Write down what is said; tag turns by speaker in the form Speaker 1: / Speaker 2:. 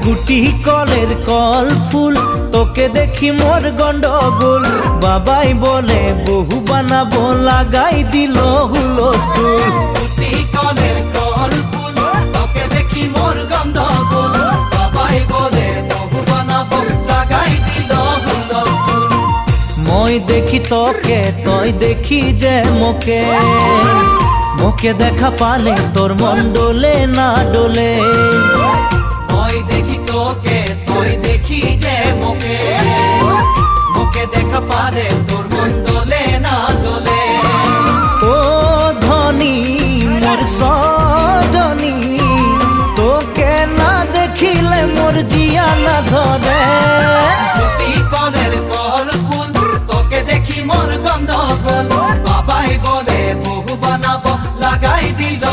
Speaker 1: গুটি কলের কল ফুল, তোকে দেখি মোর গন্ডগোল। বাবাই বলে বহু বানাবো, লাগাই দিল হুলস্থুল।
Speaker 2: গুটি কলের কল ফুল, তোকে দেখি মোর গন্ডগোল। বাবাই বলে বহু বানাবো, লাগাই দিল হুলস্থুল।
Speaker 1: মই দেখি তোকে, তই দেখি যে মোকে, মোকে দেখা পালে তোর মন ডোলে না ডোলে।
Speaker 2: মই দেখি তোকে, তুই দেখি যে মোকে, মোকে দেখা পারে তোর মন দোলে না দোলে।
Speaker 1: ও ধনী মোর সজনী, তোকে না দেখিলে মোর জিয়া না ধরে।
Speaker 2: গুটি কলের কল ফুল, তোকে দেখি মোর গন্ডগোল। বাবাই বলে বহু বানাবো, লাগাই দিল